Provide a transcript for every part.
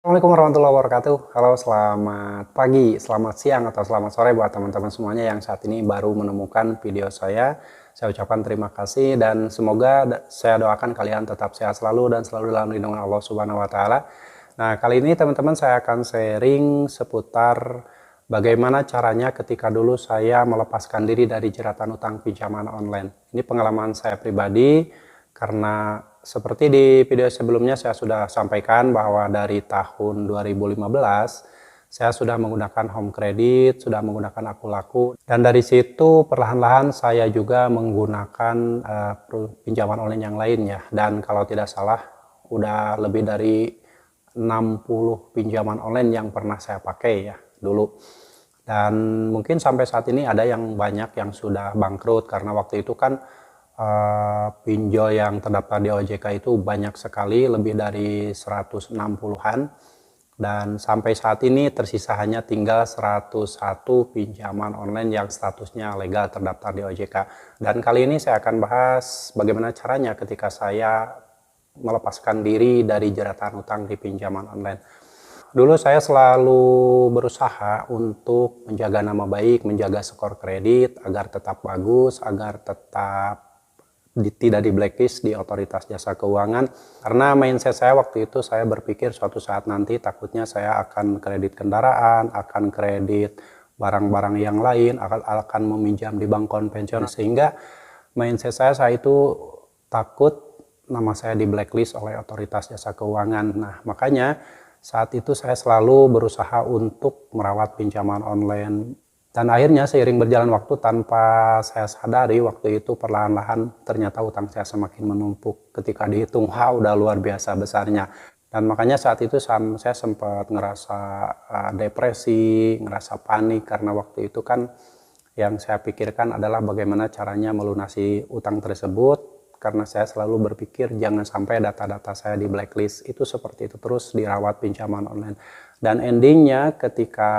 Assalamualaikum warahmatullahi wabarakatuh. Halo, selamat pagi, selamat siang, atau selamat sore buat teman-teman semuanya yang saat ini baru menemukan video saya. Saya ucapkan terima kasih dan semoga saya doakan kalian tetap sehat selalu dan selalu dalam lindungan Allah Subhanahu wa taala. Nah, kali ini teman-teman saya akan sharing seputar bagaimana caranya ketika dulu saya melepaskan diri dari jeratan utang pinjaman online. Ini pengalaman saya pribadi karena seperti di video sebelumnya saya sudah sampaikan bahwa dari tahun 2015 saya sudah menggunakan home credit, sudah menggunakan Aku-Laku, dan dari situ perlahan-lahan saya juga menggunakan pinjaman online yang lainnya. Dan kalau tidak salah udah lebih dari 60 pinjaman online yang pernah saya pakai ya dulu. Dan mungkin sampai saat ini ada yang banyak yang sudah bangkrut karena waktu itu kan pinjol yang terdaftar di OJK itu banyak sekali, lebih dari 160-an, dan sampai saat ini tersisa hanya tinggal 101 pinjaman online yang statusnya legal terdaftar di OJK. Dan kali ini saya akan bahas bagaimana caranya ketika saya melepaskan diri dari jeratan utang di pinjaman online. Dulu saya selalu berusaha untuk menjaga nama baik, menjaga skor kredit agar tetap bagus, agar tetap tidak di blacklist di otoritas jasa keuangan. Karena mindset saya waktu itu, saya berpikir suatu saat nanti takutnya saya akan kredit kendaraan, akan kredit barang-barang yang lain, akan meminjam di bank konvensional, sehingga mindset saya itu takut nama saya di blacklist oleh otoritas jasa keuangan. Nah, makanya saat itu saya selalu berusaha untuk merawat pinjaman online. Dan akhirnya seiring berjalan waktu tanpa saya sadari waktu itu perlahan-lahan ternyata utang saya semakin menumpuk. Ketika dihitung, udah luar biasa besarnya. Dan makanya saat itu saya sempat ngerasa depresi, ngerasa panik karena waktu itu kan yang saya pikirkan adalah bagaimana caranya melunasi utang tersebut. Karena saya selalu berpikir jangan sampai data-data saya di blacklist. Itu seperti itu terus dirawat pinjaman online. Dan endingnya ketika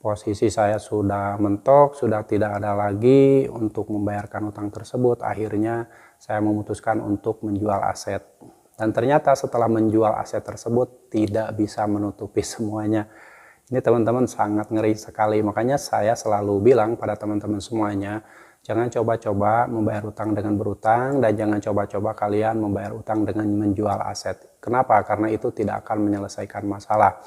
posisi saya sudah mentok, sudah tidak ada lagi untuk membayarkan utang tersebut. Akhirnya saya memutuskan untuk menjual aset. Dan ternyata setelah menjual aset tersebut tidak bisa menutupi semuanya. Ini teman-teman sangat ngeri sekali. Makanya saya selalu bilang pada teman-teman semuanya, jangan coba-coba membayar utang dengan berutang dan jangan coba-coba kalian membayar utang dengan menjual aset. Kenapa? Karena itu tidak akan menyelesaikan masalah.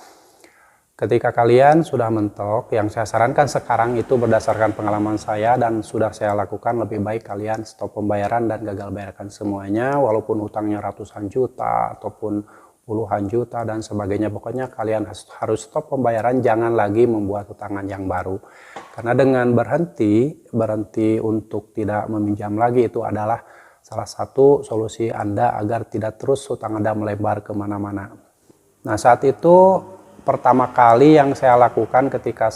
Ketika kalian sudah mentok, yang saya sarankan sekarang itu berdasarkan pengalaman saya dan sudah saya lakukan, lebih baik kalian stop pembayaran dan gagal bayarkan semuanya, walaupun utangnya ratusan juta ataupun puluhan juta dan sebagainya. Pokoknya kalian harus stop pembayaran, jangan lagi membuat utangan yang baru. Karena dengan berhenti untuk tidak meminjam lagi itu adalah salah satu solusi Anda agar tidak terus utang Anda melebar kemana-mana. Nah, saat itu pertama kali yang saya lakukan ketika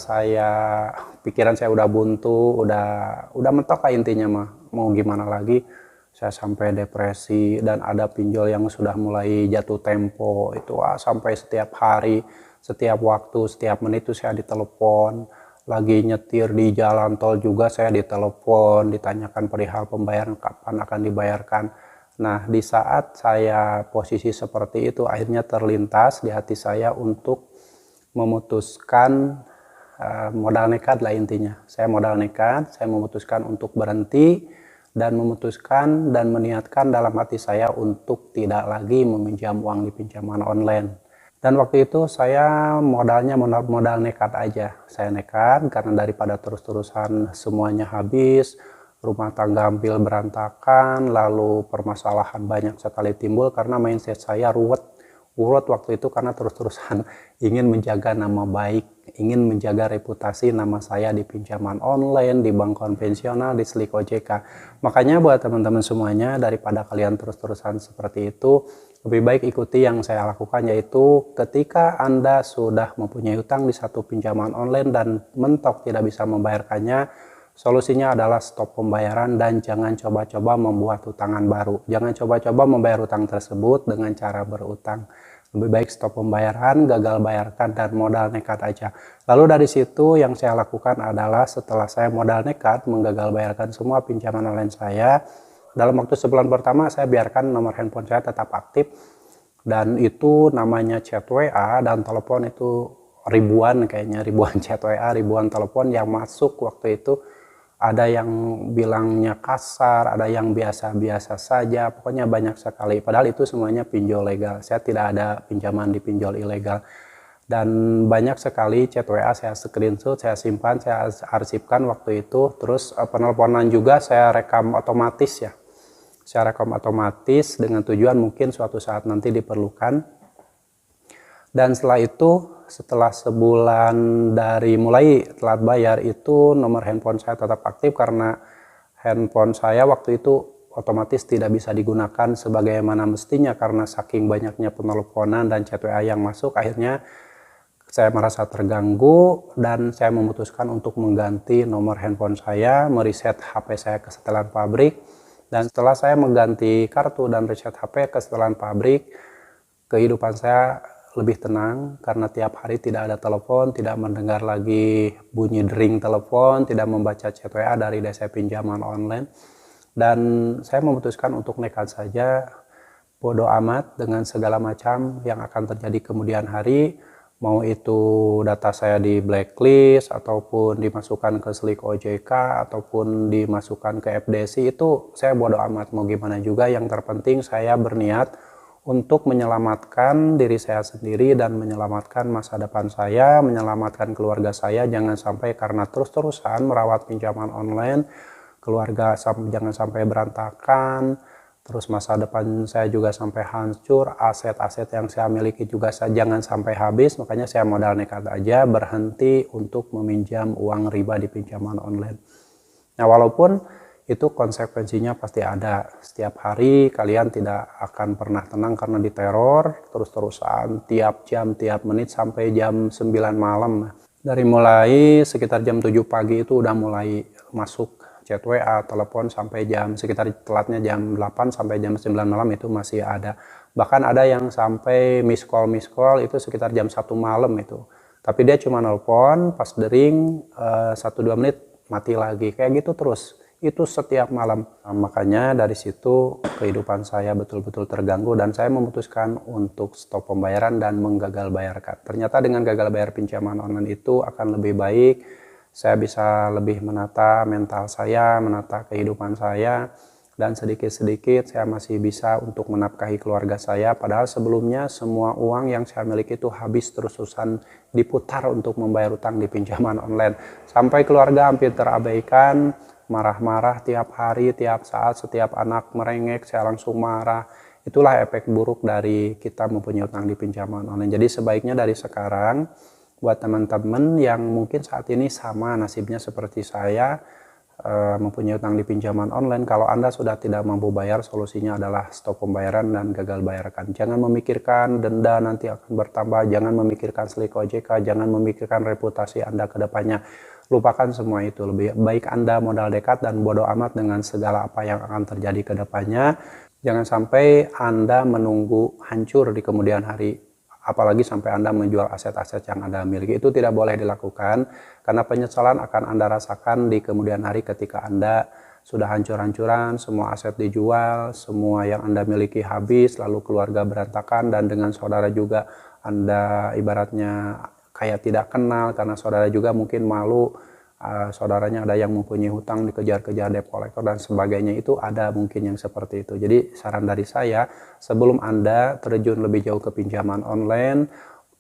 pikiran saya udah buntu, udah mentok lah intinya mah, mau gimana lagi, saya sampai depresi dan ada pinjol yang sudah mulai jatuh tempo itu sampai setiap hari, setiap waktu, setiap menit itu saya ditelepon, lagi nyetir di jalan tol juga saya ditelepon, ditanyakan perihal pembayaran kapan akan dibayarkan. Nah, di saat saya posisi seperti itu akhirnya terlintas di hati saya untuk memutuskan modal nekat lah intinya. Saya modal nekat, saya memutuskan untuk berhenti dan memutuskan dan meniatkan dalam hati saya untuk tidak lagi meminjam uang di pinjaman online. Dan waktu itu saya modalnya modal nekat aja. Saya nekat karena daripada terus-terusan semuanya habis, rumah tangga hampir berantakan, lalu permasalahan banyak sekali timbul karena mindset saya ruwet waktu itu karena terus-terusan ingin menjaga nama baik, ingin menjaga reputasi nama saya di pinjaman online, di bank konvensional, di Slik OJK. Makanya buat teman-teman semuanya, daripada kalian terus-terusan seperti itu, lebih baik ikuti yang saya lakukan, yaitu ketika Anda sudah mempunyai utang di satu pinjaman online dan mentok tidak bisa membayarkannya, solusinya adalah stop pembayaran dan jangan coba-coba membuat utangan baru. Jangan coba-coba membayar utang tersebut dengan cara berutang. Lebih baik stop pembayaran, gagal bayarkan, dan modal nekat aja. Lalu dari situ yang saya lakukan adalah setelah saya modal nekat menggagal bayarkan semua pinjaman online saya, dalam waktu sebulan pertama saya biarkan nomor handphone saya tetap aktif dan itu namanya chat WA dan telepon itu ribuan, kayaknya ribuan chat WA, ribuan telepon yang masuk waktu itu. Ada yang bilangnya kasar, ada yang biasa-biasa saja, pokoknya banyak sekali. Padahal itu semuanya pinjol legal. Saya tidak ada pinjaman di pinjol ilegal. Dan banyak sekali chat WA saya screenshot, saya simpan, saya arsipkan waktu itu. Terus penelponan juga saya rekam otomatis ya. Saya rekam otomatis dengan tujuan mungkin suatu saat nanti diperlukan. Dan setelah itu, setelah sebulan dari mulai telat bayar itu, nomor handphone saya tetap aktif karena handphone saya waktu itu otomatis tidak bisa digunakan sebagaimana mestinya karena saking banyaknya penelponan dan chat WA yang masuk. Akhirnya saya merasa terganggu dan saya memutuskan untuk mengganti nomor handphone saya, mereset HP saya ke setelan pabrik. Dan setelah saya mengganti kartu dan reset HP ke setelan pabrik, kehidupan saya lebih tenang karena tiap hari tidak ada telepon, tidak mendengar lagi bunyi dering telepon, tidak membaca chat WA dari DC pinjaman online. Dan saya memutuskan untuk nekat saja, bodoh amat dengan segala macam yang akan terjadi kemudian hari, mau itu data saya di blacklist ataupun dimasukkan ke slik OJK ataupun dimasukkan ke FDC, itu saya bodoh amat mau gimana juga. Yang terpenting saya berniat untuk menyelamatkan diri saya sendiri dan menyelamatkan masa depan saya, menyelamatkan keluarga saya. Jangan sampai karena terus-terusan merawat pinjaman online, keluarga jangan sampai berantakan, terus masa depan saya juga sampai hancur, aset-aset yang saya miliki juga jangan sampai habis. Makanya saya modal nekat aja, berhenti untuk meminjam uang riba di pinjaman online. Nah, walaupun itu konsekuensinya pasti ada. Setiap hari kalian tidak akan pernah tenang karena diteror terus-terusan tiap jam, tiap menit sampai jam 9 malam. Dari mulai sekitar jam 7 pagi itu udah mulai masuk chat WA, telepon sampai jam sekitar telatnya jam 8 sampai jam 9 malam itu masih ada. Bahkan ada yang sampai miss call itu sekitar jam 1 malam itu. Tapi dia cuma nelpon, pas dering 1-2 menit mati lagi. Kayak gitu terus. Itu setiap malam. Nah, makanya dari situ kehidupan saya betul-betul terganggu dan saya memutuskan untuk stop pembayaran dan menggagal bayarkan. Ternyata dengan gagal bayar pinjaman online itu akan lebih baik. Saya bisa lebih menata mental saya, menata kehidupan saya, dan sedikit-sedikit saya masih bisa untuk menafkahi keluarga saya. Padahal sebelumnya semua uang yang saya miliki itu habis terus-terusan diputar untuk membayar utang di pinjaman online. Sampai keluarga hampir terabaikan, marah-marah tiap hari, tiap saat, setiap anak merengek, saya langsung marah. Itulah efek buruk dari kita mempunyai utang di pinjaman online. Jadi sebaiknya dari sekarang, buat teman-teman yang mungkin saat ini sama nasibnya seperti saya, mempunyai utang di pinjaman online, kalau Anda sudah tidak mampu bayar, solusinya adalah stop pembayaran dan gagal bayarkan. Jangan memikirkan denda nanti akan bertambah, jangan memikirkan slik OJK, jangan memikirkan reputasi Anda ke depannya. Lupakan semua itu. Lebih baik Anda modal dekat dan bodoh amat dengan segala apa yang akan terjadi ke depannya. Jangan sampai Anda menunggu hancur di kemudian hari, apalagi sampai Anda menjual aset-aset yang Anda miliki. Itu tidak boleh dilakukan, karena penyesalan akan Anda rasakan di kemudian hari ketika Anda sudah hancur-hancuran, semua aset dijual, semua yang Anda miliki habis, lalu keluarga berantakan, dan dengan saudara juga Anda ibaratnya kayak tidak kenal karena saudara juga mungkin malu, saudaranya ada yang mempunyai hutang, dikejar-kejar debt collector dan sebagainya. Itu ada mungkin yang seperti itu. Jadi saran dari saya, sebelum Anda terjun lebih jauh ke pinjaman online,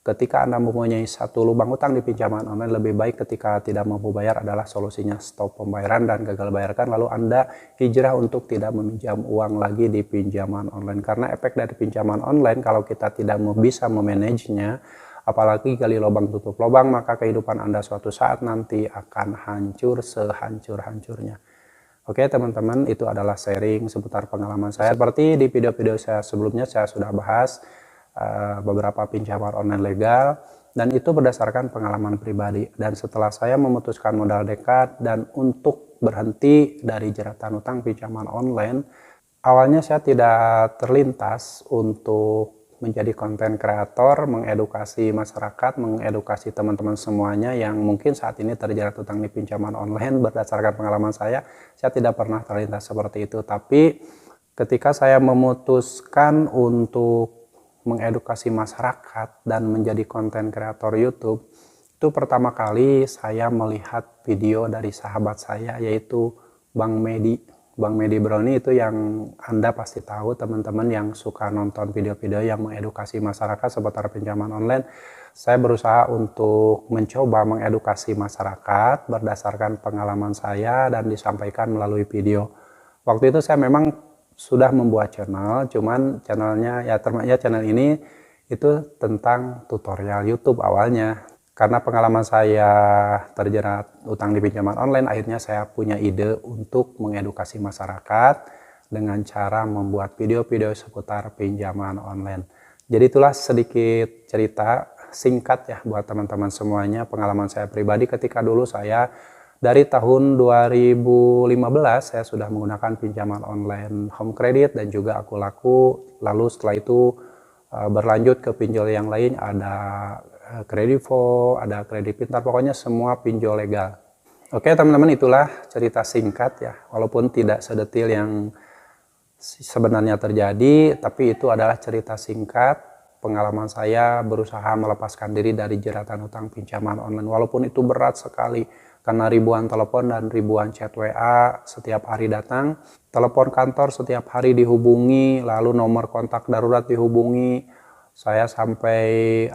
ketika Anda mempunyai satu lubang hutang di pinjaman online, lebih baik ketika tidak mampu bayar adalah solusinya stop pembayaran dan gagal bayarkan, lalu Anda hijrah untuk tidak meminjam uang lagi di pinjaman online. Karena efek dari pinjaman online, kalau kita tidak bisa memanagenya, apalagi gali lubang tutup lubang, maka kehidupan Anda suatu saat nanti akan hancur sehancur-hancurnya. Oke teman-teman, itu adalah sharing seputar pengalaman saya. Seperti di video-video saya sebelumnya, saya sudah bahas beberapa pinjaman online legal, dan itu berdasarkan pengalaman pribadi. Dan setelah saya memutuskan modal dekat dan untuk berhenti dari jeratan utang pinjaman online, awalnya saya tidak terlintas untuk menjadi konten kreator, mengedukasi masyarakat, mengedukasi teman-teman semuanya yang mungkin saat ini terjerat utang di pinjaman online. Berdasarkan pengalaman saya tidak pernah terlintas seperti itu. Tapi ketika saya memutuskan untuk mengedukasi masyarakat dan menjadi konten kreator YouTube, itu pertama kali saya melihat video dari sahabat saya, yaitu Bang Medi. Bang Medi Brownie itu yang Anda pasti tahu, teman-teman yang suka nonton video-video yang mengedukasi masyarakat seputar pinjaman online. Saya berusaha untuk mencoba mengedukasi masyarakat berdasarkan pengalaman saya dan disampaikan melalui video. Waktu itu saya memang sudah membuat channel, cuman channelnya channel ini itu tentang tutorial YouTube awalnya. Karena pengalaman saya terjerat utang di pinjaman online, akhirnya saya punya ide untuk mengedukasi masyarakat dengan cara membuat video-video seputar pinjaman online. Jadi itulah sedikit cerita singkat ya buat teman-teman semuanya, pengalaman saya pribadi ketika dulu saya dari tahun 2015 saya sudah menggunakan pinjaman online home credit dan juga Aku Laku. Lalu setelah itu berlanjut ke pinjol yang lain, ada Kredivo, ada Kredit Pintar, pokoknya semua pinjol legal. Oke teman-teman, itulah cerita singkat ya, walaupun tidak sedetil yang sebenarnya terjadi, tapi itu adalah cerita singkat pengalaman saya berusaha melepaskan diri dari jeratan hutang pinjaman online, walaupun itu berat sekali karena ribuan telepon dan ribuan chat WA setiap hari datang, telepon kantor setiap hari dihubungi, lalu nomor kontak darurat dihubungi. Saya sampai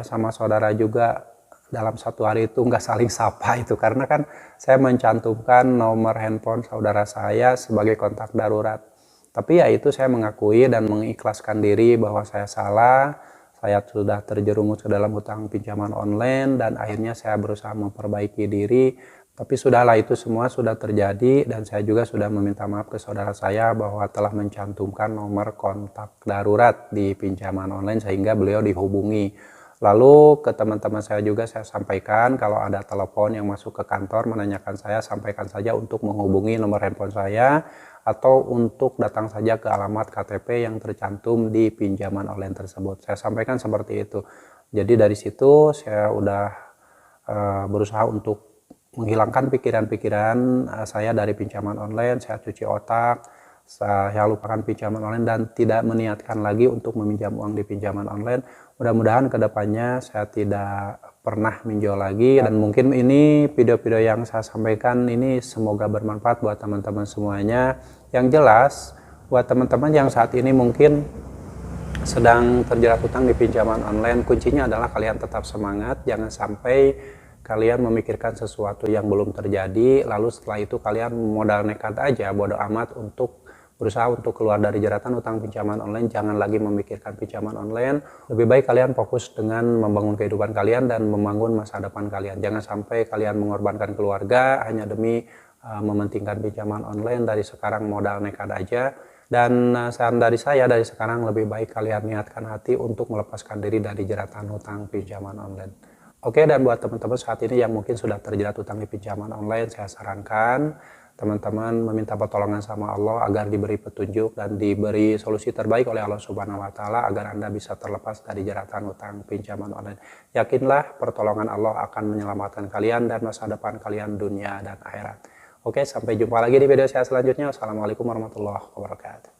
sama saudara juga dalam satu hari itu nggak saling sapa itu, karena kan saya mencantumkan nomor handphone saudara saya sebagai kontak darurat. Tapi ya itu saya mengakui dan mengikhlaskan diri bahwa saya salah, saya sudah terjerumus ke dalam hutang pinjaman online dan akhirnya saya berusaha memperbaiki diri. Tapi sudahlah, itu semua sudah terjadi dan saya juga sudah meminta maaf ke saudara saya bahwa telah mencantumkan nomor kontak darurat di pinjaman online sehingga beliau dihubungi. Lalu ke teman-teman saya juga saya sampaikan kalau ada telepon yang masuk ke kantor menanyakan saya, sampaikan saja untuk menghubungi nomor handphone saya atau untuk datang saja ke alamat KTP yang tercantum di pinjaman online tersebut. Saya sampaikan seperti itu. Jadi dari situ saya udah berusaha untuk menghilangkan pikiran-pikiran saya dari pinjaman online. Saya cuci otak, saya lupakan pinjaman online dan tidak meniatkan lagi untuk meminjam uang di pinjaman online. Mudah-mudahan kedepannya saya tidak pernah minjol lagi, dan mungkin ini video-video yang saya sampaikan ini semoga bermanfaat buat teman-teman semuanya. Yang jelas buat teman-teman yang saat ini mungkin sedang terjerat hutang di pinjaman online, kuncinya adalah kalian tetap semangat, jangan sampai kalian memikirkan sesuatu yang belum terjadi, lalu setelah itu kalian modal nekat aja, bodoh amat untuk berusaha untuk keluar dari jeratan hutang pinjaman online. Jangan lagi memikirkan pinjaman online, lebih baik kalian fokus dengan membangun kehidupan kalian dan membangun masa depan kalian. Jangan sampai kalian mengorbankan keluarga hanya demi mementingkan pinjaman online. Dari sekarang modal nekat aja. Dan saran dari saya, dari sekarang lebih baik kalian niatkan hati untuk melepaskan diri dari jeratan hutang pinjaman online. Oke, dan buat teman-teman saat ini yang mungkin sudah terjerat hutang di pinjaman online, saya sarankan teman-teman meminta pertolongan sama Allah agar diberi petunjuk dan diberi solusi terbaik oleh Allah Subhanahu wa Ta'ala agar Anda bisa terlepas dari jeratan hutang pinjaman online. Yakinlah pertolongan Allah akan menyelamatkan kalian dan masa depan kalian dunia dan akhirat. Oke, sampai jumpa lagi di video saya selanjutnya. Wassalamualaikum warahmatullahi wabarakatuh.